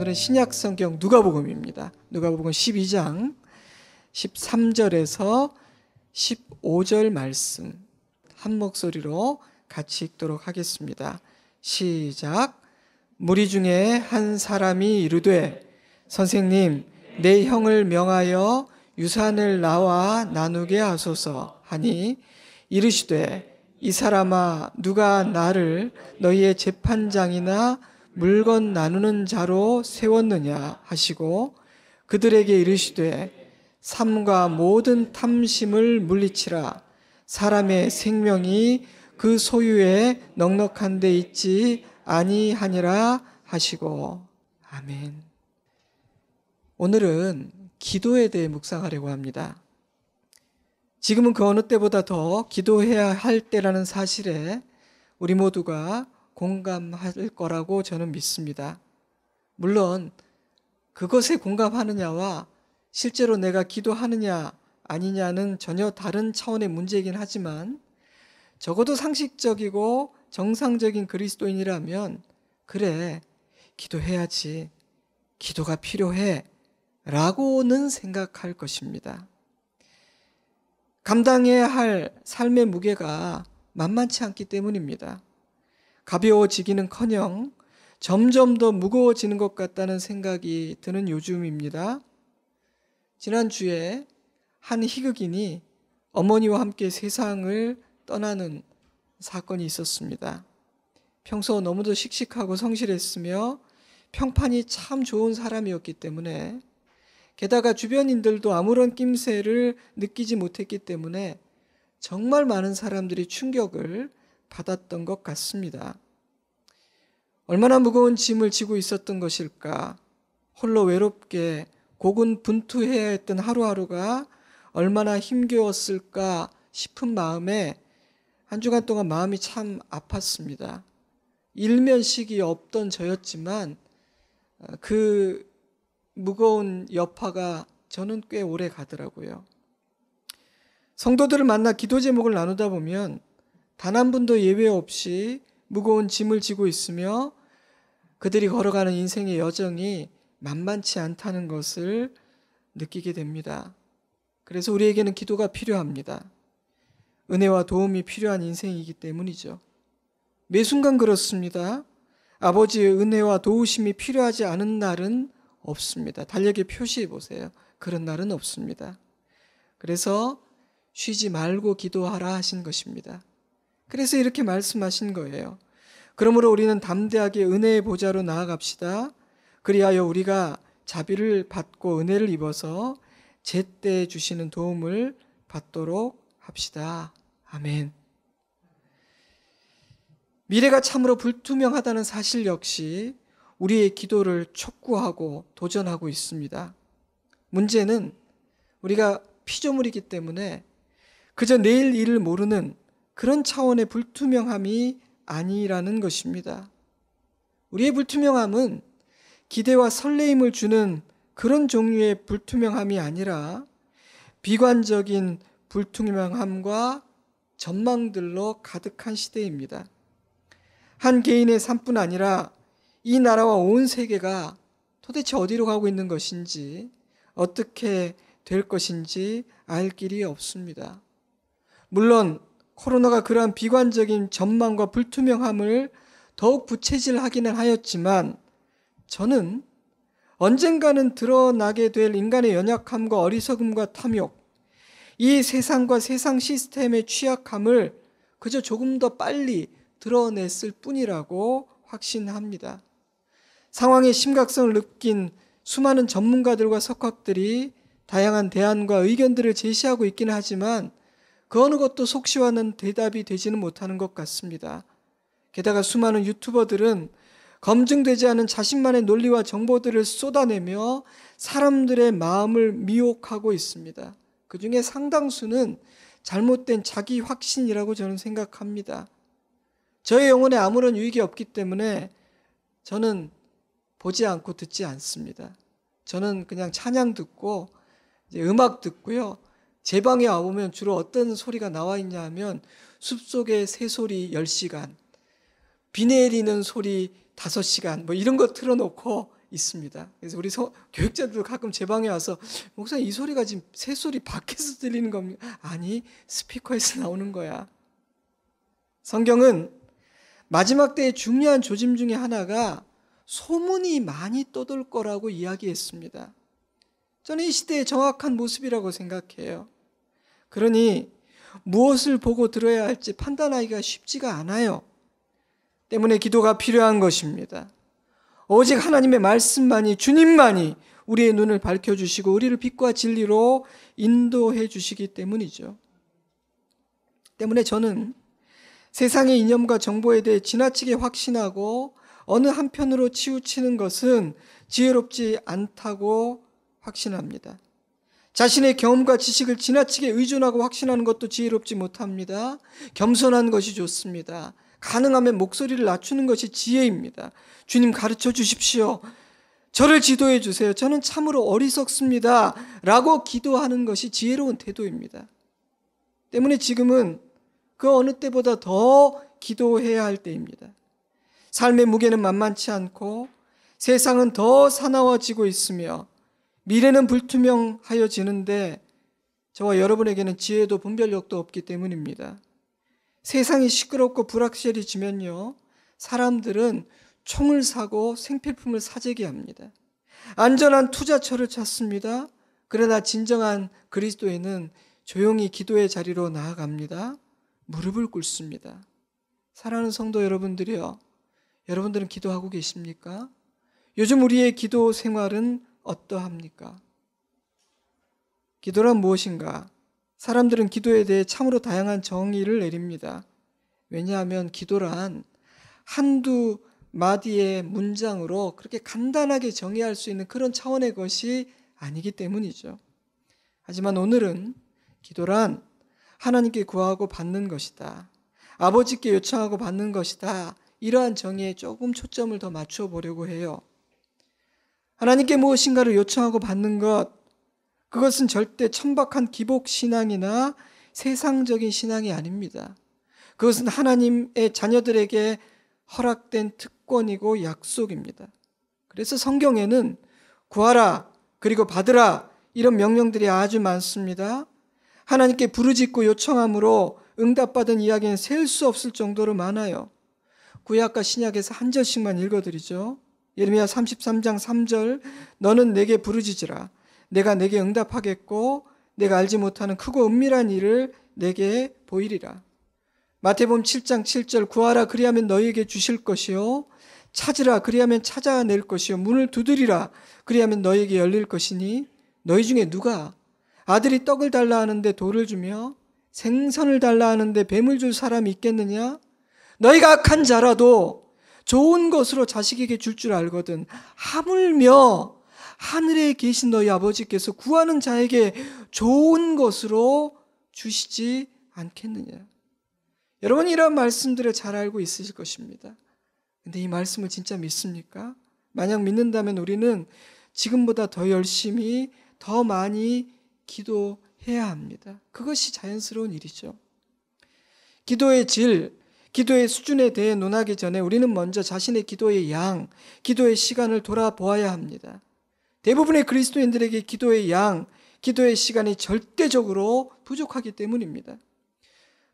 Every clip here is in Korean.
오늘은 신약 성경 누가복음입니다. 누가복음 12장 13절에서 15절 말씀 한 목소리로 같이 읽도록 하겠습니다. 시작. 무리 중에 한 사람이 이르되 선생님, 내 형을 명하여 유산을 나와 나누게 하소서 하니 이르시되 이 사람아, 누가 나를 너희의 재판장이나 물건 나누는 자로 세웠느냐 하시고 그들에게 이르시되 삶과 모든 탐심을 물리치라. 사람의 생명이 그 소유에 넉넉한 데 있지 아니하니라 하시고. 아멘. 오늘은 기도에 대해 묵상하려고 합니다. 지금은 그 어느 때보다 더 기도해야 할 때라는 사실에 우리 모두가 공감할 거라고 저는 믿습니다. 물론 그것에 공감하느냐와 실제로 내가 기도하느냐 아니냐는 전혀 다른 차원의 문제이긴 하지만 적어도 상식적이고 정상적인 그리스도인이라면 그래, 기도해야지, 기도가 필요해 라고는 생각할 것입니다. 감당해야 할 삶의 무게가 만만치 않기 때문입니다. 가벼워지기는커녕 점점 더 무거워지는 것 같다는 생각이 드는 요즘입니다. 지난주에 한 희극인이 어머니와 함께 세상을 떠나는 사건이 있었습니다. 평소 너무도 씩씩하고 성실했으며 평판이 참 좋은 사람이었기 때문에, 게다가 주변인들도 아무런 낌새를 느끼지 못했기 때문에 정말 많은 사람들이 충격을 받았던 것 같습니다. 얼마나 무거운 짐을 지고 있었던 것일까? 홀로 외롭게 고군분투해야 했던 하루하루가 얼마나 힘겨웠을까 싶은 마음에 한 주간 동안 마음이 참 아팠습니다. 일면식이 없던 저였지만 그 무거운 여파가 저는 꽤 오래 가더라고요. 성도들을 만나 기도 제목을 나누다 보면 단 한 분도 예외 없이 무거운 짐을 지고 있으며 그들이 걸어가는 인생의 여정이 만만치 않다는 것을 느끼게 됩니다. 그래서 우리에게는 기도가 필요합니다. 은혜와 도움이 필요한 인생이기 때문이죠. 매 순간 그렇습니다. 아버지의 은혜와 도우심이 필요하지 않은 날은 없습니다. 달력에 표시해 보세요. 그런 날은 없습니다. 그래서 쉬지 말고 기도하라 하신 것입니다. 그래서 이렇게 말씀하신 거예요. 그러므로 우리는 담대하게 은혜의 보좌로 나아갑시다. 그리하여 우리가 자비를 받고 은혜를 입어서 제때 주시는 도움을 받도록 합시다. 아멘. 미래가 참으로 불투명하다는 사실 역시 우리의 기도를 촉구하고 도전하고 있습니다. 문제는 우리가 피조물이기 때문에 그저 내일 일을 모르는 그런 차원의 불투명함이 아니라는 것입니다. 우리의 불투명함은 기대와 설레임을 주는 그런 종류의 불투명함이 아니라 비관적인 불투명함과 전망들로 가득한 시대입니다. 한 개인의 삶뿐 아니라 이 나라와 온 세계가 도대체 어디로 가고 있는 것인지, 어떻게 될 것인지 알 길이 없습니다. 물론 코로나가 그러한 비관적인 전망과 불투명함을 더욱 부채질하기는 하였지만 저는 언젠가는 드러나게 될 인간의 연약함과 어리석음과 탐욕, 이 세상과 세상 시스템의 취약함을 그저 조금 더 빨리 드러냈을 뿐이라고 확신합니다. 상황의 심각성을 느낀 수많은 전문가들과 석학들이 다양한 대안과 의견들을 제시하고 있기는 하지만 그 어느 것도 속시와는 대답이 되지는 못하는 것 같습니다. 게다가 수많은 유튜버들은 검증되지 않은 자신만의 논리와 정보들을 쏟아내며 사람들의 마음을 미혹하고 있습니다. 그 중에 상당수는 잘못된 자기 확신이라고 저는 생각합니다. 저의 영혼에 아무런 유익이 없기 때문에 저는 보지 않고 듣지 않습니다. 저는 그냥 찬양 듣고 이제 음악 듣고요. 제 방에 와보면 주로 어떤 소리가 나와 있냐 하면 숲속의 새소리 10시간, 비 내리는 소리 5시간 뭐 이런 거 틀어놓고 있습니다. 그래서 우리 교육자들도 가끔 제 방에 와서 목사님 이 소리가 지금 새소리 밖에서 들리는 겁니까? 아니, 스피커에서 나오는 거야. 성경은 마지막 때의 중요한 조짐 중에 하나가 소문이 많이 떠돌 거라고 이야기했습니다. 저는 이 시대의 정확한 모습이라고 생각해요. 그러니 무엇을 보고 들어야 할지 판단하기가 쉽지가 않아요. 때문에 기도가 필요한 것입니다. 오직 하나님의 말씀만이, 주님만이 우리의 눈을 밝혀주시고 우리를 빛과 진리로 인도해 주시기 때문이죠. 때문에 저는 세상의 이념과 정보에 대해 지나치게 확신하고 어느 한편으로 치우치는 것은 지혜롭지 않다고 확신합니다. 자신의 경험과 지식을 지나치게 의존하고 확신하는 것도 지혜롭지 못합니다. 겸손한 것이 좋습니다. 가능하면 목소리를 낮추는 것이 지혜입니다. 주님 가르쳐 주십시오. 저를 지도해 주세요. 저는 참으로 어리석습니다. 라고 기도하는 것이 지혜로운 태도입니다. 때문에 지금은 그 어느 때보다 더 기도해야 할 때입니다. 삶의 무게는 만만치 않고 세상은 더 사나워지고 있으며 미래는 불투명하여지는데 저와 여러분에게는 지혜도 분별력도 없기 때문입니다. 세상이 시끄럽고 불확실해지면요, 사람들은 총을 사고 생필품을 사재기 합니다. 안전한 투자처를 찾습니다. 그러나 진정한 그리스도인은 조용히 기도의 자리로 나아갑니다. 무릎을 꿇습니다. 사랑하는 성도 여러분들이요, 여러분들은 기도하고 계십니까? 요즘 우리의 기도 생활은 어떠합니까? 기도란 무엇인가? 사람들은 기도에 대해 참으로 다양한 정의를 내립니다. 왜냐하면 기도란 한두 마디의 문장으로 그렇게 간단하게 정의할 수 있는 그런 차원의 것이 아니기 때문이죠. 하지만 오늘은 기도란 하나님께 구하고 받는 것이다, 아버지께 요청하고 받는 것이다, 이러한 정의에 조금 초점을 더 맞춰 보려고 해요. 하나님께 무엇인가를 요청하고 받는 것, 그것은 절대 천박한 기복신앙이나 세상적인 신앙이 아닙니다. 그것은 하나님의 자녀들에게 허락된 특권이고 약속입니다. 그래서 성경에는 구하라, 그리고 받으라, 이런 명령들이 아주 많습니다. 하나님께 부르짖고 요청함으로 응답받은 이야기는 셀 수 없을 정도로 많아요. 구약과 신약에서 한 절씩만 읽어드리죠. 예레미야 33장 3절, 너는 내게 부르짖으라. 내가 내게 응답하겠고 내가 알지 못하는 크고 은밀한 일을 내게 보이리라. 마태복음 7장 7절, 구하라 그리하면 너희에게 주실 것이요, 찾으라 그리하면 찾아낼 것이요, 문을 두드리라 그리하면 너희에게 열릴 것이니 너희 중에 누가 아들이 떡을 달라 하는데 돌을 주며 생선을 달라 하는데 뱀을 줄 사람이 있겠느냐? 너희가 악한 자라도 좋은 것으로 자식에게 줄 알거든 하물며 하늘에 계신 너희 아버지께서 구하는 자에게 좋은 것으로 주시지 않겠느냐. 여러분, 이런 말씀들을 잘 알고 있으실 것입니다. 근데 이 말씀을 진짜 믿습니까? 만약 믿는다면 우리는 지금보다 더 열심히, 더 많이 기도해야 합니다. 그것이 자연스러운 일이죠. 기도의 질, 기도의 수준에 대해 논하기 전에 우리는 먼저 자신의 기도의 양, 기도의 시간을 돌아보아야 합니다. 대부분의 그리스도인들에게 기도의 양, 기도의 시간이 절대적으로 부족하기 때문입니다.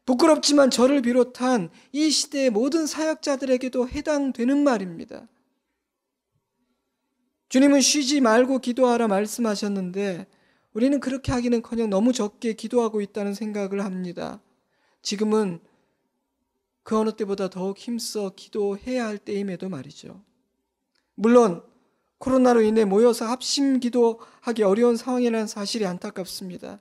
부끄럽지만 저를 비롯한 이 시대의 모든 사역자들에게도 해당되는 말입니다. 주님은 쉬지 말고 기도하라 말씀하셨는데 우리는 그렇게 하기는커녕 너무 적게 기도하고 있다는 생각을 합니다. 지금은 그 어느 때보다 더욱 힘써 기도해야 할 때임에도 말이죠. 물론 코로나로 인해 모여서 합심 기도하기 어려운 상황이라는 사실이 안타깝습니다.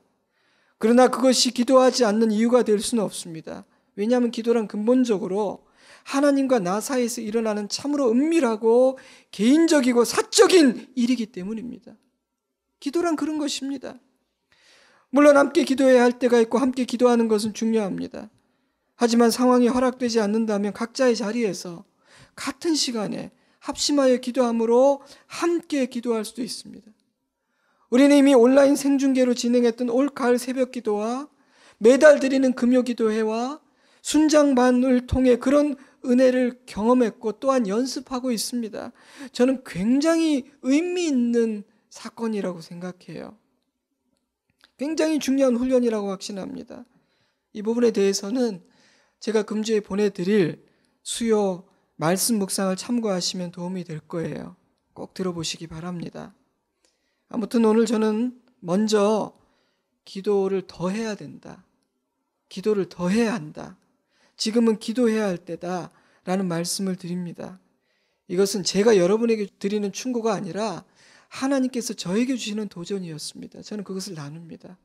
그러나 그것이 기도하지 않는 이유가 될 수는 없습니다. 왜냐하면 기도란 근본적으로 하나님과 나 사이에서 일어나는 참으로 은밀하고 개인적이고 사적인 일이기 때문입니다. 기도란 그런 것입니다. 물론 함께 기도해야 할 때가 있고 함께 기도하는 것은 중요합니다. 하지만 상황이 허락되지 않는다면 각자의 자리에서 같은 시간에 합심하여 기도함으로 함께 기도할 수도 있습니다. 우리는 이미 온라인 생중계로 진행했던 올가을 새벽기도와 매달 드리는 금요기도회와 순장반을 통해 그런 은혜를 경험했고 또한 연습하고 있습니다. 저는 굉장히 의미 있는 사건이라고 생각해요. 굉장히 중요한 훈련이라고 확신합니다. 이 부분에 대해서는 제가 금주에 보내드릴 수요 말씀 묵상을 참고하시면 도움이 될 거예요. 꼭 들어보시기 바랍니다. 아무튼 오늘 저는 먼저 기도를 더 해야 된다. 기도를 더 해야 한다. 지금은 기도해야 할 때다 라는 말씀을 드립니다. 이것은 제가 여러분에게 드리는 충고가 아니라 하나님께서 저에게 주시는 도전이었습니다. 저는 그것을 나눕니다.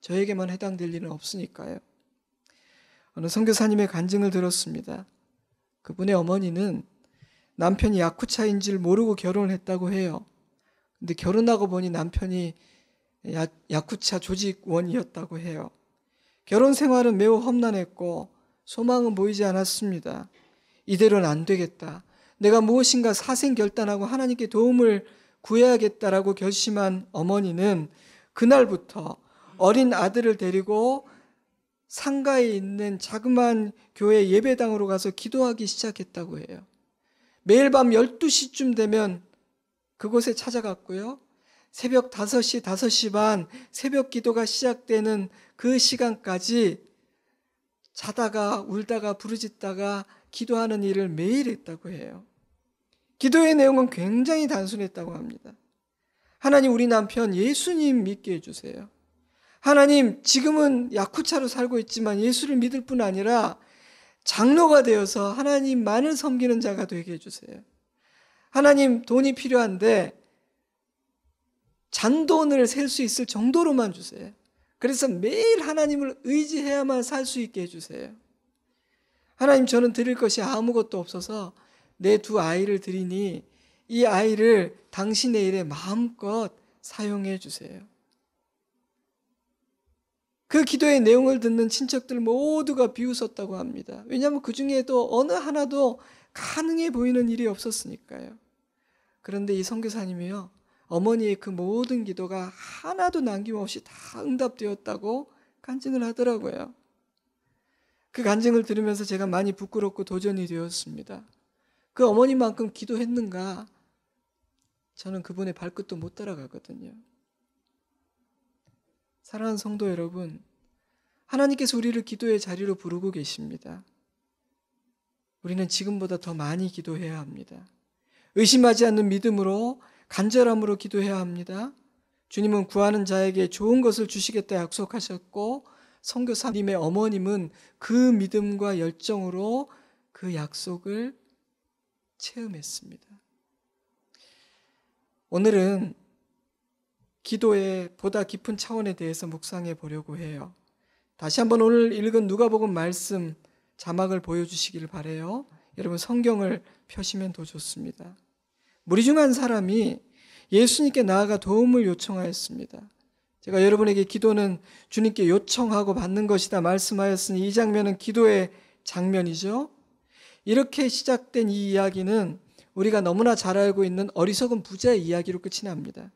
저에게만 해당될 일은 없으니까요. 어느 선교사님의 간증을 들었습니다. 그분의 어머니는 남편이 야쿠차인 줄 모르고 결혼을 했다고 해요. 근데 결혼하고 보니 남편이 야쿠차 조직원이었다고 해요. 결혼 생활은 매우 험난했고 소망은 보이지 않았습니다. 이대로는 안 되겠다. 내가 무엇인가 사생결단하고 하나님께 도움을 구해야겠다라고 결심한 어머니는 그날부터 어린 아들을 데리고 상가에 있는 자그마한 교회 예배당으로 가서 기도하기 시작했다고 해요. 매일 밤 12시쯤 되면 그곳에 찾아갔고요. 새벽 5시, 5시 반 새벽 기도가 시작되는 그 시간까지 자다가 울다가 부르짖다가 기도하는 일을 매일 했다고 해요. 기도의 내용은 굉장히 단순했다고 합니다. 하나님, 우리 남편 예수님 믿게 해주세요. 하나님, 지금은 야쿠차로 살고 있지만 예수를 믿을 뿐 아니라 장로가 되어서 하나님만을 섬기는 자가 되게 해주세요. 하나님, 돈이 필요한데 잔돈을 셀 수 있을 정도로만 주세요. 그래서 매일 하나님을 의지해야만 살 수 있게 해주세요. 하나님, 저는 드릴 것이 아무것도 없어서 내 두 아이를 드리니 이 아이를 당신의 일에 마음껏 사용해 주세요. 그 기도의 내용을 듣는 친척들 모두가 비웃었다고 합니다. 왜냐하면 그 중에도 어느 하나도 가능해 보이는 일이 없었으니까요. 그런데 이 선교사님이요, 어머니의 그 모든 기도가 하나도 남김없이 다 응답되었다고 간증을 하더라고요. 그 간증을 들으면서 제가 많이 부끄럽고 도전이 되었습니다. 그 어머니만큼 기도했는가? 저는 그분의 발끝도 못 따라가거든요. 사랑하는 성도 여러분, 하나님께서 우리를 기도의 자리로 부르고 계십니다. 우리는 지금보다 더 많이 기도해야 합니다. 의심하지 않는 믿음으로 간절함으로 기도해야 합니다. 주님은 구하는 자에게 좋은 것을 주시겠다 약속하셨고 선교사님의 어머님은 그 믿음과 열정으로 그 약속을 체험했습니다. 오늘은 기도의 보다 깊은 차원에 대해서 묵상해 보려고 해요. 다시 한번 오늘 읽은 누가복음 말씀 자막을 보여주시길 바라요. 여러분 성경을 펴시면 더 좋습니다. 무리 중 한 사람이 예수님께 나아가 도움을 요청하였습니다. 제가 여러분에게 기도는 주님께 요청하고 받는 것이다 말씀하였으니 이 장면은 기도의 장면이죠. 이렇게 시작된 이 이야기는 우리가 너무나 잘 알고 있는 어리석은 부자의 이야기로 끝이 납니다.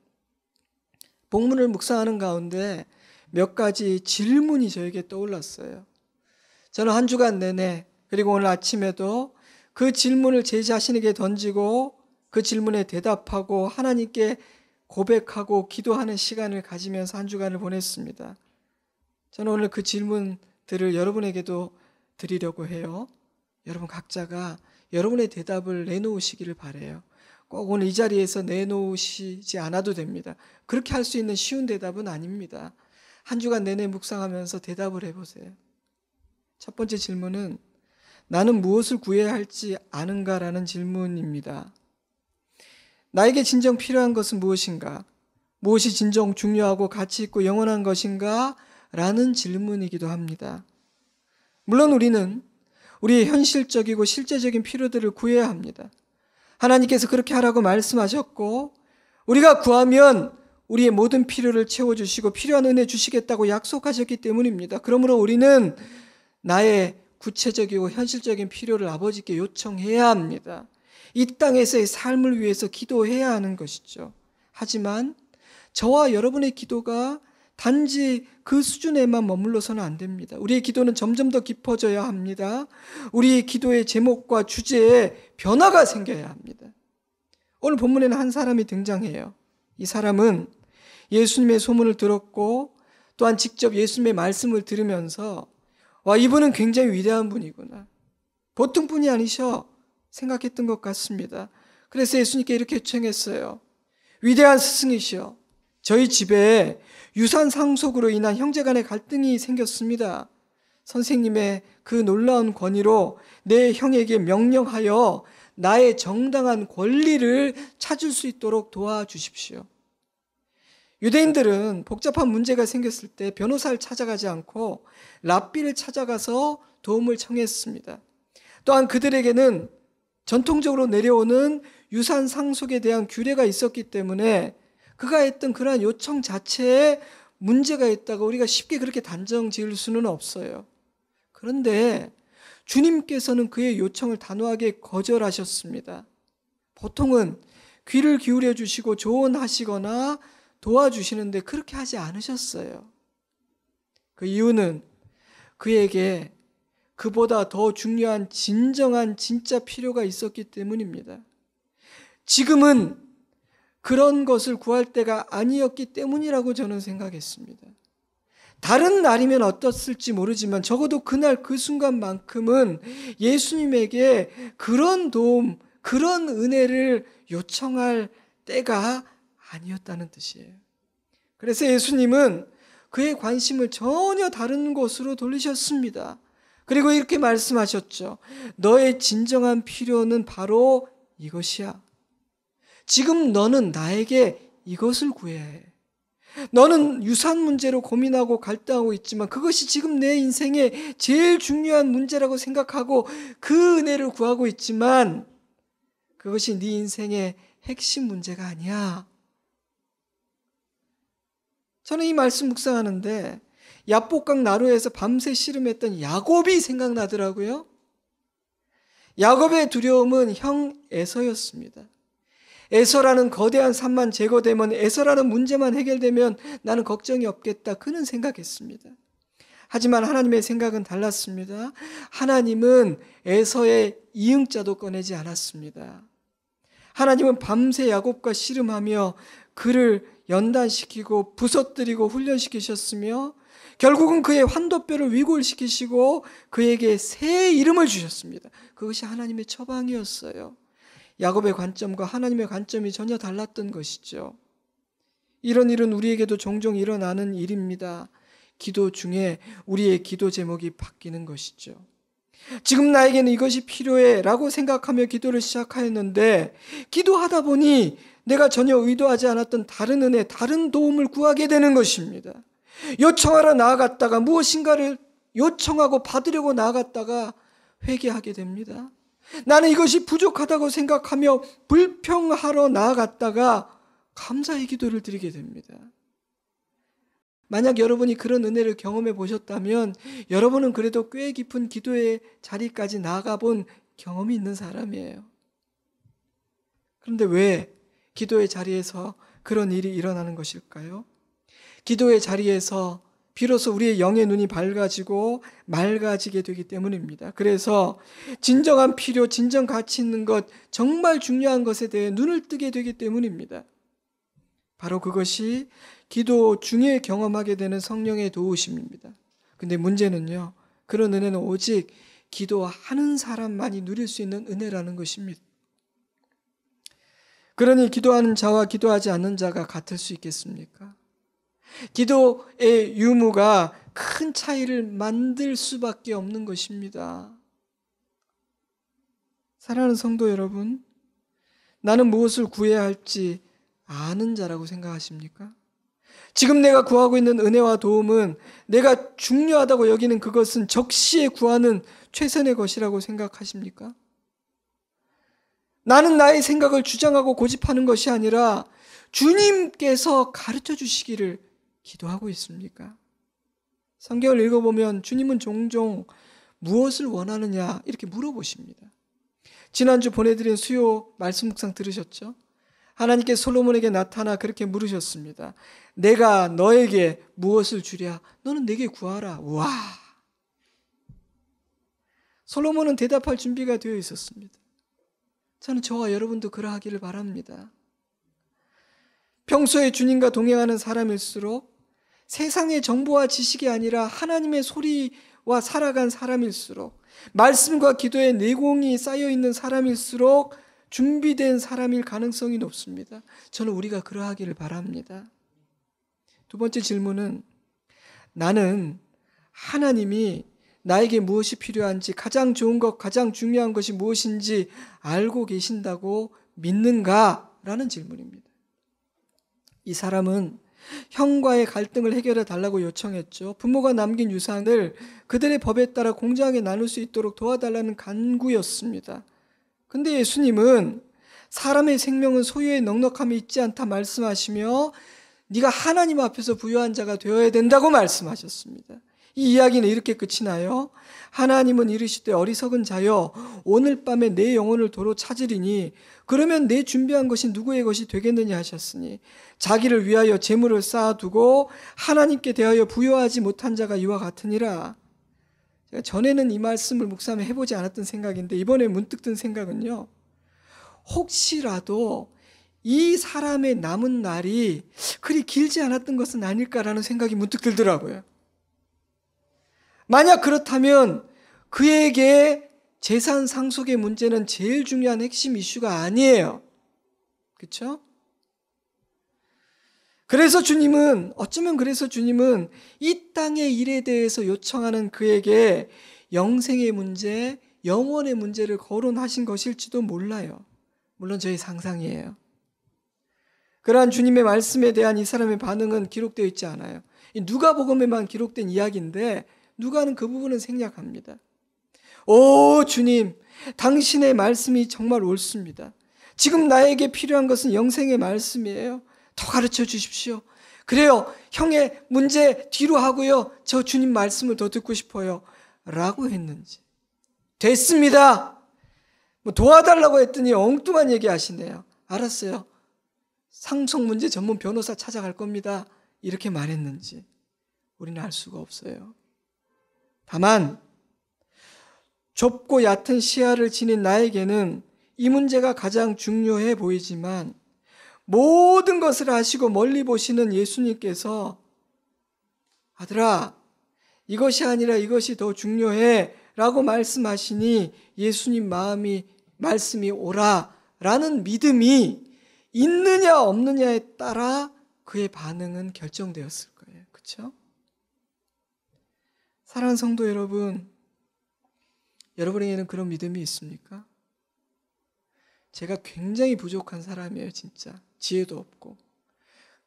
본문을 묵상하는 가운데 몇 가지 질문이 저에게 떠올랐어요. 저는 한 주간 내내 그리고 오늘 아침에도 그 질문을 제 자신에게 던지고 그 질문에 대답하고 하나님께 고백하고 기도하는 시간을 가지면서 한 주간을 보냈습니다. 저는 오늘 그 질문들을 여러분에게도 드리려고 해요. 여러분 각자가 여러분의 대답을 내놓으시기를 바라요. 꼭 오늘 이 자리에서 내놓으시지 않아도 됩니다. 그렇게 할 수 있는 쉬운 대답은 아닙니다. 한 주간 내내 묵상하면서 대답을 해보세요. 첫 번째 질문은 나는 무엇을 구해야 할지 아는가라는 질문입니다. 나에게 진정 필요한 것은 무엇인가? 무엇이 진정 중요하고 가치 있고 영원한 것인가? 라는 질문이기도 합니다. 물론 우리는 우리의 현실적이고 실제적인 필요들을 구해야 합니다. 하나님께서 그렇게 하라고 말씀하셨고 우리가 구하면 우리의 모든 필요를 채워주시고 필요한 은혜 주시겠다고 약속하셨기 때문입니다. 그러므로 우리는 나의 구체적이고 현실적인 필요를 아버지께 요청해야 합니다. 이 땅에서의 삶을 위해서 기도해야 하는 것이죠. 하지만 저와 여러분의 기도가 단지 그 수준에만 머물러서는 안 됩니다. 우리의 기도는 점점 더 깊어져야 합니다. 우리의 기도의 제목과 주제에 변화가 생겨야 합니다. 오늘 본문에는 한 사람이 등장해요. 이 사람은 예수님의 소문을 들었고 또한 직접 예수님의 말씀을 들으면서 와, 이분은 굉장히 위대한 분이구나, 보통 분이 아니셔 생각했던 것 같습니다. 그래서 예수님께 이렇게 요청했어요. 위대한 스승이시여, 저희 집에 유산 상속으로 인한 형제간의 갈등이 생겼습니다. 선생님의 그 놀라운 권위로 내 형에게 명령하여 나의 정당한 권리를 찾을 수 있도록 도와주십시오. 유대인들은 복잡한 문제가 생겼을 때 변호사를 찾아가지 않고 랍비를 찾아가서 도움을 청했습니다. 또한 그들에게는 전통적으로 내려오는 유산 상속에 대한 규례가 있었기 때문에 그가 했던 그러한 요청 자체에 문제가 있다고 우리가 쉽게 그렇게 단정 지을 수는 없어요. 그런데 주님께서는 그의 요청을 단호하게 거절하셨습니다. 보통은 귀를 기울여 주시고 조언하시거나 도와주시는데 그렇게 하지 않으셨어요. 그 이유는 그에게 그보다 더 중요한 진정한 진짜 필요가 있었기 때문입니다. 지금은 그런 것을 구할 때가 아니었기 때문이라고 저는 생각했습니다. 다른 날이면 어떻을지 모르지만 적어도 그날 그 순간만큼은 예수님에게 그런 도움, 그런 은혜를 요청할 때가 아니었다는 뜻이에요. 그래서 예수님은 그의 관심을 전혀 다른 곳으로 돌리셨습니다. 그리고 이렇게 말씀하셨죠. 너의 진정한 필요는 바로 이것이야. 지금 너는 나에게 이것을 구해야 해. 너는 유산 문제로 고민하고 갈등하고 있지만 그것이 지금 내 인생의 제일 중요한 문제라고 생각하고 그 은혜를 구하고 있지만 그것이 네 인생의 핵심 문제가 아니야. 저는 이 말씀 묵상하는데 야복강 나루에서 밤새 씨름했던 야곱이 생각나더라고요. 야곱의 두려움은 형 에서였습니다. 에서라는 거대한 산만 제거되면, 에서라는 문제만 해결되면 나는 걱정이 없겠다, 그는 생각했습니다. 하지만 하나님의 생각은 달랐습니다. 하나님은 에서의 이응자도 꺼내지 않았습니다. 하나님은 밤새 야곱과 씨름하며 그를 연단시키고 부서뜨리고 훈련시키셨으며 결국은 그의 환도뼈를 위골시키시고 그에게 새 이름을 주셨습니다. 그것이 하나님의 처방이었어요. 야곱의 관점과 하나님의 관점이 전혀 달랐던 것이죠. 이런 일은 우리에게도 종종 일어나는 일입니다. 기도 중에 우리의 기도 제목이 바뀌는 것이죠. 지금 나에게는 이것이 필요해 라고 생각하며 기도를 시작하였는데 기도하다 보니 내가 전혀 의도하지 않았던 다른 은혜, 다른 도움을 구하게 되는 것입니다. 요청하러 나아갔다가 무엇인가를 요청하고 받으려고 나아갔다가 회개하게 됩니다. 나는 이것이 부족하다고 생각하며 불평하러 나아갔다가 감사의 기도를 드리게 됩니다. 만약 여러분이 그런 은혜를 경험해 보셨다면 여러분은 그래도 꽤 깊은 기도의 자리까지 나아가 본 경험이 있는 사람이에요. 그런데 왜 기도의 자리에서 그런 일이 일어나는 것일까요? 기도의 자리에서 비로소 우리의 영의 눈이 밝아지고 맑아지게 되기 때문입니다. 그래서 진정한 필요, 진정 가치 있는 것, 정말 중요한 것에 대해 눈을 뜨게 되기 때문입니다. 바로 그것이 기도 중에 경험하게 되는 성령의 도우심입니다. 근데 문제는요, 그런 은혜는 오직 기도하는 사람만이 누릴 수 있는 은혜라는 것입니다. 그러니 기도하는 자와 기도하지 않는 자가 같을 수 있겠습니까? 기도의 유무가 큰 차이를 만들 수밖에 없는 것입니다. 사랑하는 성도 여러분, 나는 무엇을 구해야 할지 아는 자라고 생각하십니까? 지금 내가 구하고 있는 은혜와 도움은 내가 중요하다고 여기는 그것은 적시에 구하는 최선의 것이라고 생각하십니까? 나는 나의 생각을 주장하고 고집하는 것이 아니라 주님께서 가르쳐 주시기를 기도하고 있습니까? 성경을 읽어보면 주님은 종종 무엇을 원하느냐 이렇게 물어보십니다. 지난주 보내드린 수요 말씀 묵상 들으셨죠? 하나님께 솔로몬에게 나타나 그렇게 물으셨습니다. 내가 너에게 무엇을 주랴? 너는 내게 구하라. 와! 솔로몬은 대답할 준비가 되어 있었습니다. 저는 저와 여러분도 그러하기를 바랍니다. 평소에 주님과 동행하는 사람일수록 세상의 정보와 지식이 아니라 하나님의 소리와 살아간 사람일수록 말씀과 기도의 내공이 쌓여있는 사람일수록 준비된 사람일 가능성이 높습니다. 저는 우리가 그러하기를 바랍니다. 두 번째 질문은 나는 하나님이 나에게 무엇이 필요한지 가장 좋은 것, 가장 중요한 것이 무엇인지 알고 계신다고 믿는가? 라는 질문입니다. 이 사람은 형과의 갈등을 해결해 달라고 요청했죠. 부모가 남긴 유산을 그들의 법에 따라 공정하게 나눌 수 있도록 도와달라는 간구였습니다. 근데 예수님은 사람의 생명은 소유의 넉넉함이 있지 않다 말씀하시며 네가 하나님 앞에서 부유한 자가 되어야 된다고 말씀하셨습니다. 이 이야기는 이렇게 끝이 나요. 하나님은 이르시되 어리석은 자여 오늘 밤에 내 영혼을 도로 찾으리니 그러면 내 준비한 것이 누구의 것이 되겠느냐 하셨으니 자기를 위하여 재물을 쌓아두고 하나님께 대하여 부여하지 못한 자가 이와 같으니라. 제가 전에는 이 말씀을 묵상해 해보지 않았던 생각인데 이번에 문득 든 생각은요. 혹시라도 이 사람의 남은 날이 그리 길지 않았던 것은 아닐까라는 생각이 문득 들더라고요. 만약 그렇다면 그에게 재산 상속의 문제는 제일 중요한 핵심 이슈가 아니에요. 그렇죠? 어쩌면 그래서 주님은 이 땅의 일에 대해서 요청하는 그에게 영생의 문제, 영원의 문제를 거론하신 것일지도 몰라요. 물론 저의 상상이에요. 그러한 주님의 말씀에 대한 이 사람의 반응은 기록되어 있지 않아요. 누가복음에만 기록된 이야기인데 누가는 그 부분은 생략합니다. 오 주님, 당신의 말씀이 정말 옳습니다. 지금 나에게 필요한 것은 영생의 말씀이에요. 더 가르쳐 주십시오. 그래요, 형의 문제 뒤로 하고요, 저 주님 말씀을 더 듣고 싶어요 라고 했는지. 됐습니다. 도와달라고 했더니 엉뚱한 얘기 하시네요. 알았어요, 상속 문제 전문 변호사 찾아갈 겁니다 이렇게 말했는지 우리는 알 수가 없어요. 다만 좁고 얕은 시야를 지닌 나에게는 이 문제가 가장 중요해 보이지만 모든 것을 아시고 멀리 보시는 예수님께서 아들아 이것이 아니라 이것이 더 중요해 라고 말씀하시니 예수님 말씀이 오라 라는 믿음이 있느냐 없느냐에 따라 그의 반응은 결정되었을 거예요. 그렇죠? 사랑하는 성도 여러분, 여러분에게는 그런 믿음이 있습니까? 제가 굉장히 부족한 사람이에요. 진짜 지혜도 없고.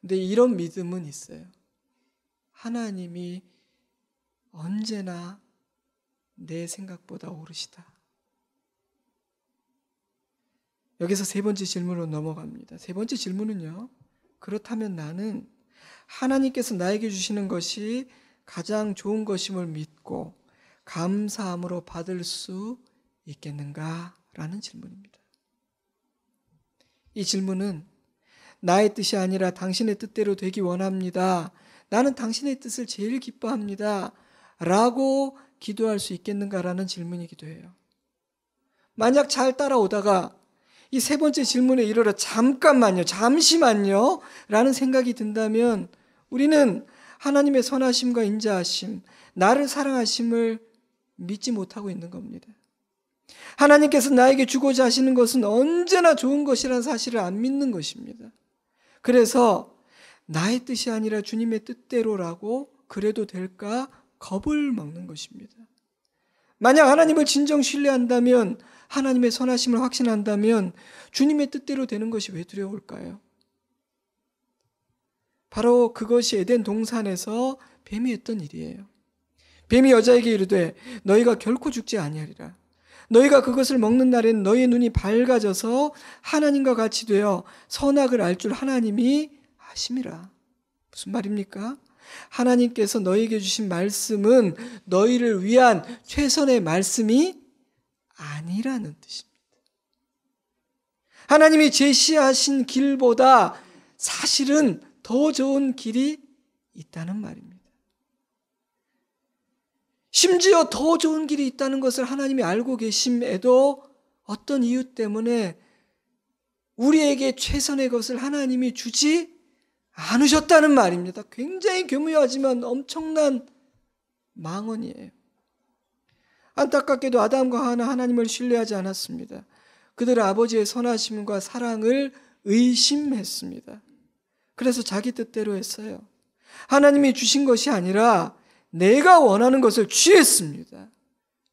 근데 이런 믿음은 있어요. 하나님이 언제나 내 생각보다 옳으시다. 여기서 세 번째 질문으로 넘어갑니다. 세 번째 질문은요, 그렇다면 나는 하나님께서 나에게 주시는 것이 가장 좋은 것임을 믿고 감사함으로 받을 수 있겠는가? 라는 질문입니다. 이 질문은 나의 뜻이 아니라 당신의 뜻대로 되기 원합니다. 나는 당신의 뜻을 제일 기뻐합니다. 라고 기도할 수 있겠는가라는 질문이기도 해요. 만약 잘 따라오다가 이 세 번째 질문에 이르러 잠시만요 라는 생각이 든다면 우리는 하나님의 선하심과 인자하심, 나를 사랑하심을 믿지 못하고 있는 겁니다. 하나님께서 나에게 주고자 하시는 것은 언제나 좋은 것이라는 사실을 안 믿는 것입니다. 그래서 나의 뜻이 아니라 주님의 뜻대로라고 그래도 될까 겁을 먹는 것입니다. 만약 하나님을 진정 신뢰한다면, 하나님의 선하심을 확신한다면 주님의 뜻대로 되는 것이 왜 두려울까요? 바로 그것이 에덴 동산에서 뱀이 했던 일이에요. 뱀이 여자에게 이르되 너희가 결코 죽지 아니하리라. 너희가 그것을 먹는 날에는 너희의 눈이 밝아져서 하나님과 같이 되어 선악을 알 줄 하나님이 아심이라. 무슨 말입니까? 하나님께서 너희에게 주신 말씀은 너희를 위한 최선의 말씀이 아니라는 뜻입니다. 하나님이 제시하신 길보다 사실은 더 좋은 길이 있다는 말입니다. 심지어 더 좋은 길이 있다는 것을 하나님이 알고 계심에도 어떤 이유 때문에 우리에게 최선의 것을 하나님이 주지 않으셨다는 말입니다. 굉장히 교묘하지만 엄청난 망언이에요. 안타깝게도 아담과 하나 하나님을 신뢰하지 않았습니다. 그들은 아버지의 선하심과 사랑을 의심했습니다. 그래서 자기 뜻대로 했어요. 하나님이 주신 것이 아니라 내가 원하는 것을 취했습니다.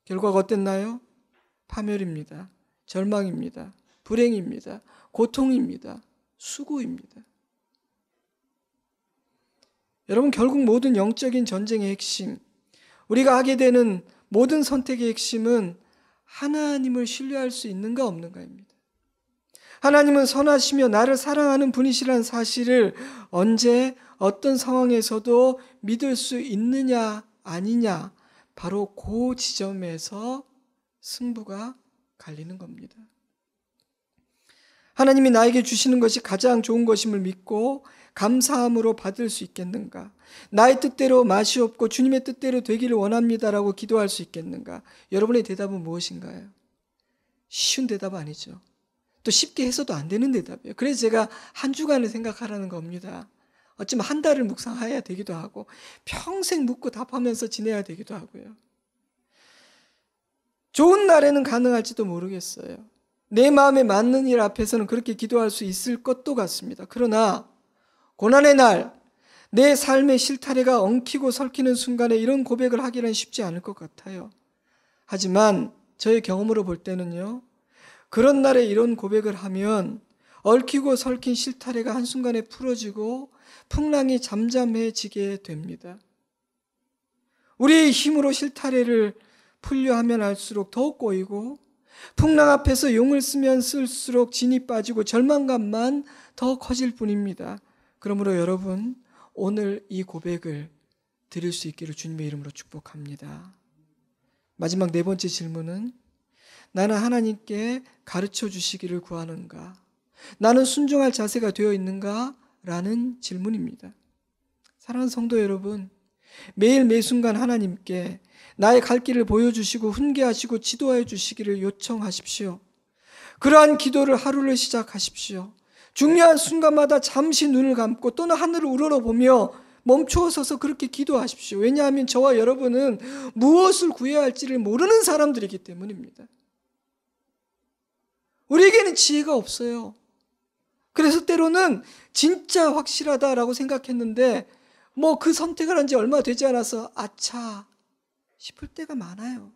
결과가 어땠나요? 파멸입니다. 절망입니다. 불행입니다. 고통입니다. 수고입니다. 여러분, 결국 모든 영적인 전쟁의 핵심, 우리가 하게 되는 모든 선택의 핵심은 하나님을 신뢰할 수 있는가 없는가입니다. 하나님은 선하시며 나를 사랑하는 분이시라는 사실을 언제 어떤 상황에서도 믿을 수 있느냐 아니냐, 바로 그 지점에서 승부가 갈리는 겁니다. 하나님이 나에게 주시는 것이 가장 좋은 것임을 믿고 감사함으로 받을 수 있겠는가? 나의 뜻대로 맛이 없고 주님의 뜻대로 되기를 원합니다라고 기도할 수 있겠는가? 여러분의 대답은 무엇인가요? 쉬운 대답 아니죠. 또 쉽게 해서도 안 되는 대답이에요. 그래서 제가 한 주간을 생각하라는 겁니다. 어쩌면 한 달을 묵상해야 되기도 하고 평생 묻고 답하면서 지내야 되기도 하고요. 좋은 날에는 가능할지도 모르겠어요. 내 마음에 맞는 일 앞에서는 그렇게 기도할 수 있을 것도 같습니다. 그러나 고난의 날, 내 삶의 실타래가 엉키고 설키는 순간에 이런 고백을 하기는 쉽지 않을 것 같아요. 하지만 저의 경험으로 볼 때는요, 그런 날에 이런 고백을 하면 얽히고 설킨 실타래가 한순간에 풀어지고 풍랑이 잠잠해지게 됩니다. 우리의 힘으로 실타래를 풀려 하면 할수록 더욱 꼬이고 풍랑 앞에서 용을 쓰면 쓸수록 진이 빠지고 절망감만 더 커질 뿐입니다. 그러므로 여러분, 오늘 이 고백을 드릴 수 있기를 주님의 이름으로 축복합니다. 마지막 네 번째 질문은, 나는 하나님께 가르쳐 주시기를 구하는가? 나는 순종할 자세가 되어 있는가? 라는 질문입니다. 사랑하는 성도 여러분, 매일 매순간 하나님께 나의 갈 길을 보여주시고 훈계하시고 지도해 주시기를 요청하십시오. 그러한 기도를 하루를 시작하십시오. 중요한 순간마다 잠시 눈을 감고 또는 하늘을 우러러보며 멈추어 서서 그렇게 기도하십시오. 왜냐하면 저와 여러분은 무엇을 구해야 할지를 모르는 사람들이기 때문입니다. 우리에게는 지혜가 없어요. 그래서 때로는 진짜 확실하다라고 생각했는데 그 선택을 한 지 얼마 되지 않아서 아차 싶을 때가 많아요.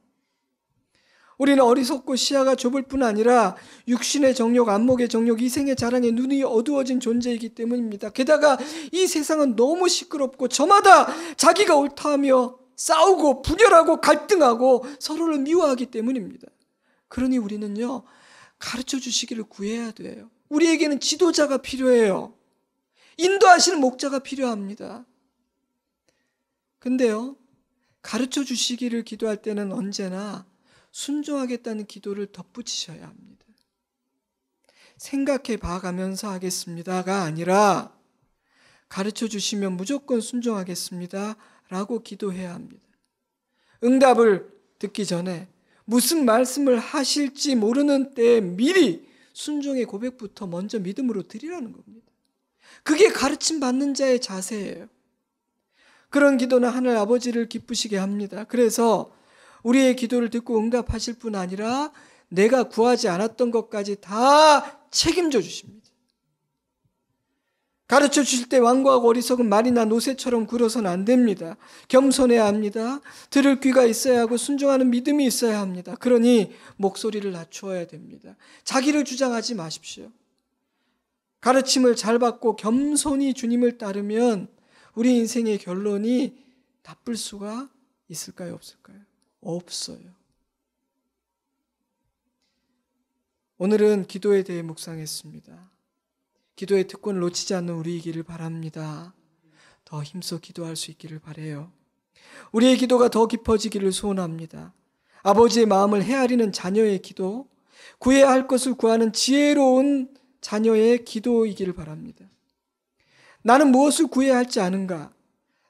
우리는 어리석고 시야가 좁을 뿐 아니라 육신의 정욕, 안목의 정욕, 이생의 자랑에 눈이 어두워진 존재이기 때문입니다. 게다가 이 세상은 너무 시끄럽고 저마다 자기가 옳다하며 싸우고 분열하고 갈등하고 서로를 미워하기 때문입니다. 그러니 우리는요, 가르쳐 주시기를 구해야 돼요. 우리에게는 지도자가 필요해요. 인도하시는 목자가 필요합니다. 근데요, 가르쳐 주시기를 기도할 때는 언제나 순종하겠다는 기도를 덧붙이셔야 합니다. 생각해 봐가면서 하겠습니다가 아니라 가르쳐 주시면 무조건 순종하겠습니다 라고 기도해야 합니다. 응답을 듣기 전에 무슨 말씀을 하실지 모르는 때에 미리 순종의 고백부터 먼저 믿음으로 드리라는 겁니다. 그게 가르침 받는 자의 자세예요. 그런 기도는 하늘 아버지를 기쁘시게 합니다. 그래서 우리의 기도를 듣고 응답하실 뿐 아니라 내가 구하지 않았던 것까지 다 책임져 주십니다. 가르쳐 주실 때 완고하고 어리석은 말이나 노새처럼 굴어서는 안 됩니다. 겸손해야 합니다. 들을 귀가 있어야 하고 순종하는 믿음이 있어야 합니다. 그러니 목소리를 낮추어야 됩니다. 자기를 주장하지 마십시오. 가르침을 잘 받고 겸손히 주님을 따르면 우리 인생의 결론이 나쁠 수가 있을까요? 없을까요? 없어요. 오늘은 기도에 대해 묵상했습니다. 기도의 특권을 놓치지 않는 우리이기를 바랍니다. 더 힘써 기도할 수 있기를 바라요. 우리의 기도가 더 깊어지기를 소원합니다. 아버지의 마음을 헤아리는 자녀의 기도, 구해야 할 것을 구하는 지혜로운 자녀의 기도이기를 바랍니다. 나는 무엇을 구해야 할지 아는가?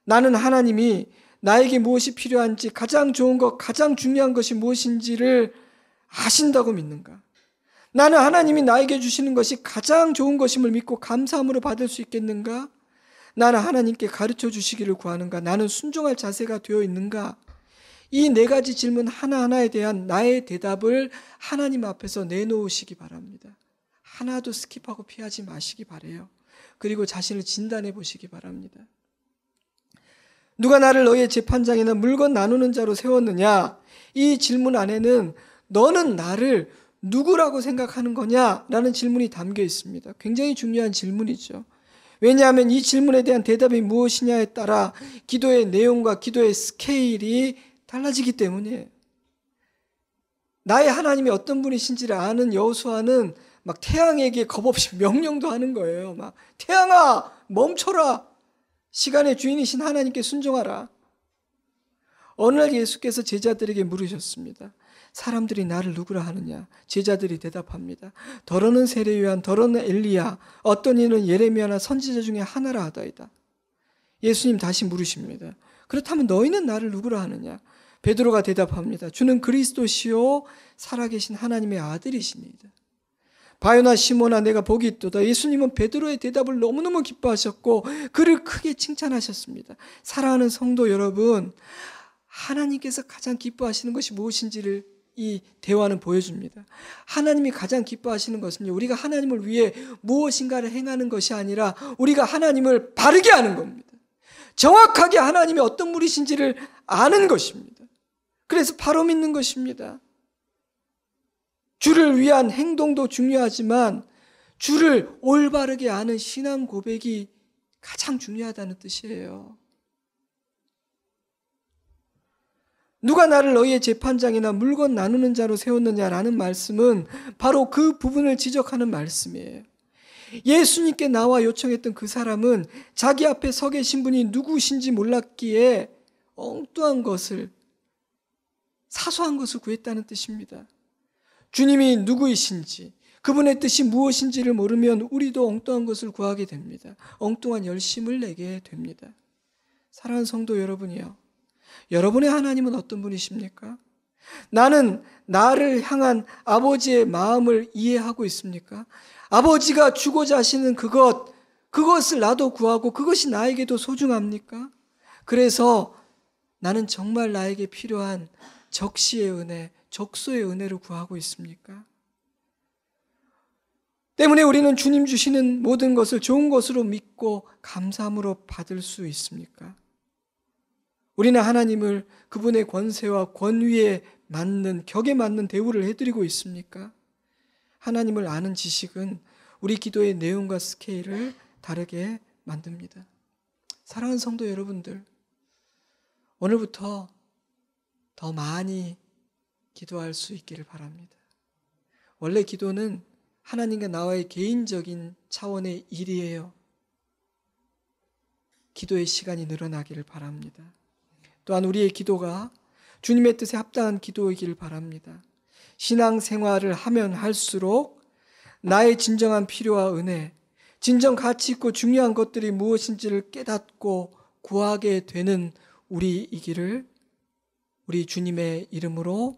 나는 하나님이 나에게 무엇이 필요한지, 가장 좋은 것, 가장 중요한 것이 무엇인지를 아신다고 믿는가? 나는 하나님이 나에게 주시는 것이 가장 좋은 것임을 믿고 감사함으로 받을 수 있겠는가? 나는 하나님께 가르쳐 주시기를 구하는가? 나는 순종할 자세가 되어 있는가? 이 네 가지 질문 하나하나에 대한 나의 대답을 하나님 앞에서 내놓으시기 바랍니다. 하나도 스킵하고 피하지 마시기 바라요. 그리고 자신을 진단해 보시기 바랍니다. 누가 나를 너의 재판장이나 물건 나누는 자로 세웠느냐? 이 질문 안에는 너는 나를 누구라고 생각하는 거냐? 라는 질문이 담겨 있습니다. 굉장히 중요한 질문이죠. 왜냐하면 이 질문에 대한 대답이 무엇이냐에 따라 기도의 내용과 기도의 스케일이 달라지기 때문이에요. 나의 하나님이 어떤 분이신지를 아는 여호수아는 막 태양에게 겁없이 명령도 하는 거예요. 막 태양아 멈춰라. 시간의 주인이신 하나님께 순종하라. 어느 날 예수께서 제자들에게 물으셨습니다. 사람들이 나를 누구라 하느냐? 제자들이 대답합니다. 더러는 세례요한, 더러는 엘리야, 어떤 이는 예레미야나 선지자 중에 하나라 하다이다. 예수님 다시 물으십니다. 그렇다면 너희는 나를 누구라 하느냐? 베드로가 대답합니다. 주는 그리스도시요 살아계신 하나님의 아들이시니이다. 바요나 시모나 내가 복이 있도다. 예수님은 베드로의 대답을 너무너무 기뻐하셨고 그를 크게 칭찬하셨습니다. 사랑하는 성도 여러분, 하나님께서 가장 기뻐하시는 것이 무엇인지를 이 대화는 보여줍니다. 하나님이 가장 기뻐하시는 것은요, 우리가 하나님을 위해 무엇인가를 행하는 것이 아니라 우리가 하나님을 바르게 하는 겁니다. 정확하게 하나님이 어떤 분이신지를 아는 것입니다. 그래서 바로 믿는 것입니다. 주를 위한 행동도 중요하지만 주를 올바르게 아는 신앙 고백이 가장 중요하다는 뜻이에요. 누가 나를 너희의 재판장이나 물건 나누는 자로 세웠느냐라는 말씀은 바로 그 부분을 지적하는 말씀이에요. 예수님께 나와 요청했던 그 사람은 자기 앞에 서 계신 분이 누구신지 몰랐기에 엉뚱한 것을, 사소한 것을 구했다는 뜻입니다. 주님이 누구이신지, 그분의 뜻이 무엇인지를 모르면 우리도 엉뚱한 것을 구하게 됩니다. 엉뚱한 열심을 내게 됩니다. 사랑하는 성도 여러분이요, 여러분의 하나님은 어떤 분이십니까? 나는 나를 향한 아버지의 마음을 이해하고 있습니까? 아버지가 주고자 하시는 그것을 나도 구하고 그것이 나에게도 소중합니까? 그래서 나는 정말 나에게 필요한 적시의 은혜, 적소의 은혜를 구하고 있습니까? 때문에 우리는 주님 주시는 모든 것을 좋은 것으로 믿고 감사함으로 받을 수 있습니까? 우리는 하나님을 그분의 권세와 권위에 맞는, 격에 맞는 대우를 해드리고 있습니까? 하나님을 아는 지식은 우리 기도의 내용과 스케일을 다르게 만듭니다. 사랑하는 성도 여러분들, 오늘부터 더 많이 기도할 수 있기를 바랍니다. 원래 기도는 하나님과 나와의 개인적인 차원의 일이에요. 기도의 시간이 늘어나기를 바랍니다. 또한 우리의 기도가 주님의 뜻에 합당한 기도이기를 바랍니다. 신앙생활을 하면 할수록 나의 진정한 필요와 은혜, 진정 가치 있고 중요한 것들이 무엇인지를 깨닫고 구하게 되는 우리이기를 우리 주님의 이름으로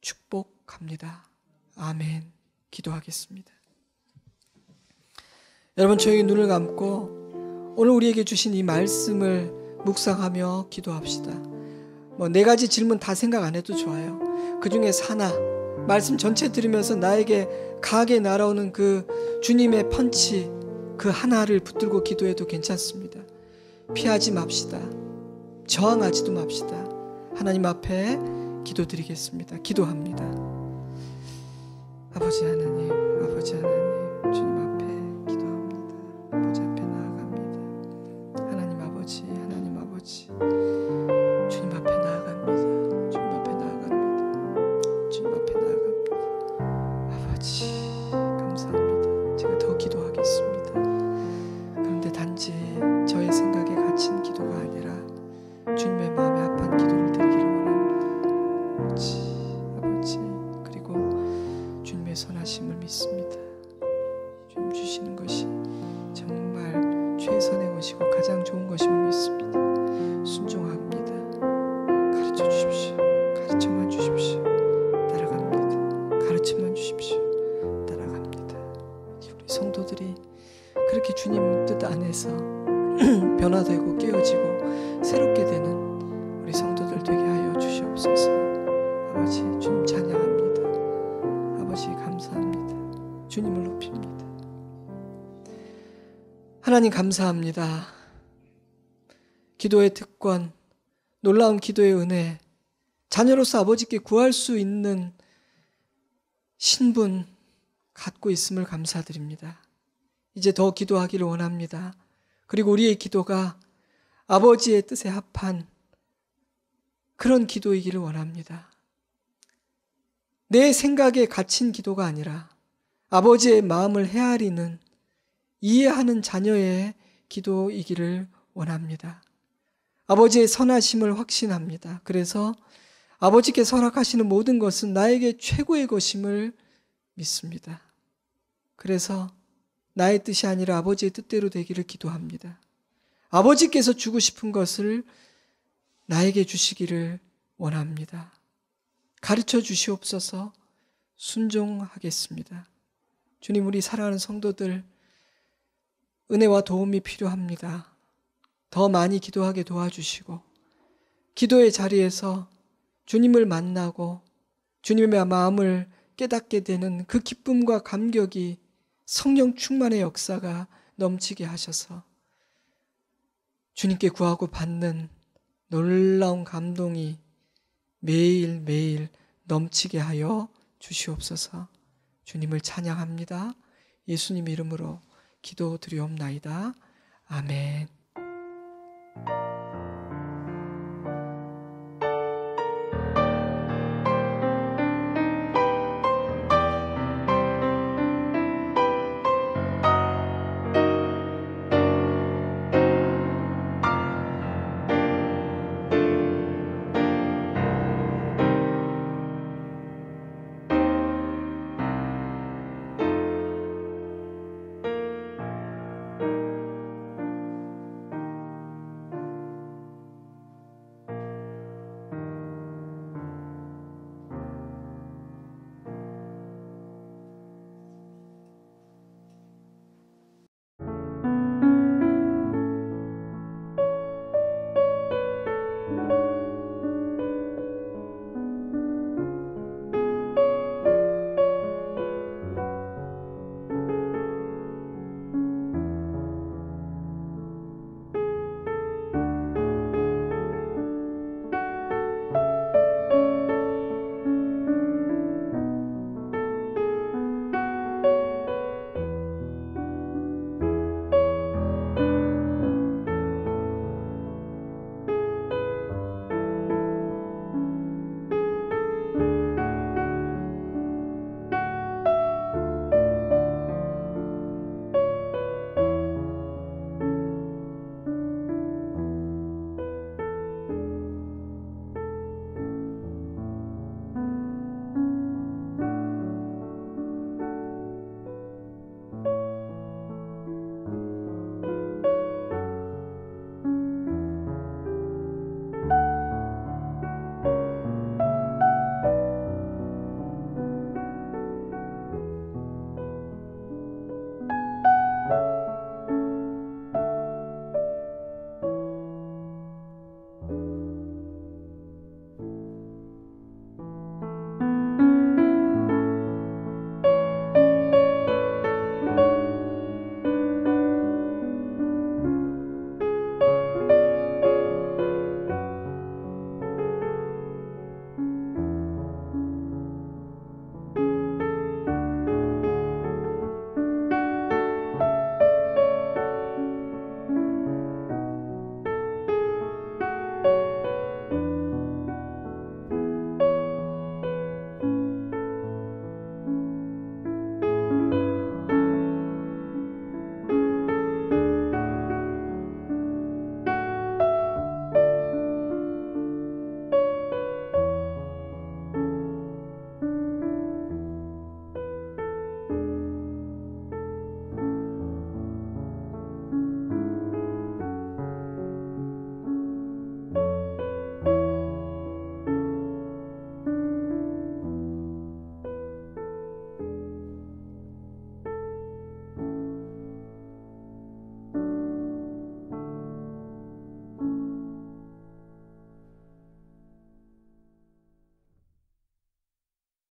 축복합니다. 아멘. 기도하겠습니다. 여러분, 조용히 눈을 감고 오늘 우리에게 주신 이 말씀을 묵상하며 기도합시다. 네 가지 질문 다 생각 안 해도 좋아요. 그 중에 하나, 말씀 전체 들으면서 나에게 강하게 날아오는 그 주님의 펀치, 그 하나를 붙들고 기도해도 괜찮습니다. 피하지 맙시다. 저항하지도 맙시다. 하나님 앞에 기도드리겠습니다. 기도합니다. 아버지 하나님, 아버지 하나님, 주님 앞에 기도합니다. 아버지 앞에 나아갑니다. 하나님 아버지, 하나님 아버지, 주님 앞에 나아갑니다. 주님 앞에 나아갑니다. 주님 앞에 나아갑니다. 아버지, 감사합니다. 제가 더 기도하겠습니다. 그런데 단지 저의 생각에 갇힌 기도가 아니라 주님의 마음에 합한 기도를 드리기를 원합니다. 아버지, 아버지, 그리고 주님의 안에서 변화되고 깨어지고 새롭게 되는 우리 성도들 되게 하여 주시옵소서. 아버지, 주님 찬양합니다. 아버지 감사합니다. 주님을 높입니다. 하나님 감사합니다. 기도의 특권, 놀라운 기도의 은혜, 자녀로서 아버지께 구할 수 있는 신분 갖고 있음을 감사드립니다. 이제 더 기도하기를 원합니다. 그리고 우리의 기도가 아버지의 뜻에 합한 그런 기도이기를 원합니다. 내 생각에 갇힌 기도가 아니라 아버지의 마음을 헤아리는, 이해하는 자녀의 기도이기를 원합니다. 아버지의 선하심을 확신합니다. 그래서 아버지께서 허락하시는 모든 것은 나에게 최고의 것임을 믿습니다. 그래서 나의 뜻이 아니라 아버지의 뜻대로 되기를 기도합니다. 아버지께서 주고 싶은 것을 나에게 주시기를 원합니다. 가르쳐 주시옵소서. 순종하겠습니다. 주님, 우리 사랑하는 성도들 은혜와 도움이 필요합니다. 더 많이 기도하게 도와주시고 기도의 자리에서 주님을 만나고 주님의 마음을 깨닫게 되는 그 기쁨과 감격이 성령 충만의 역사가 넘치게 하셔서 주님께 구하고 받는 놀라운 감동이 매일매일 넘치게 하여 주시옵소서. 주님을 찬양합니다. 예수님 이름으로 기도드리옵나이다. 아멘.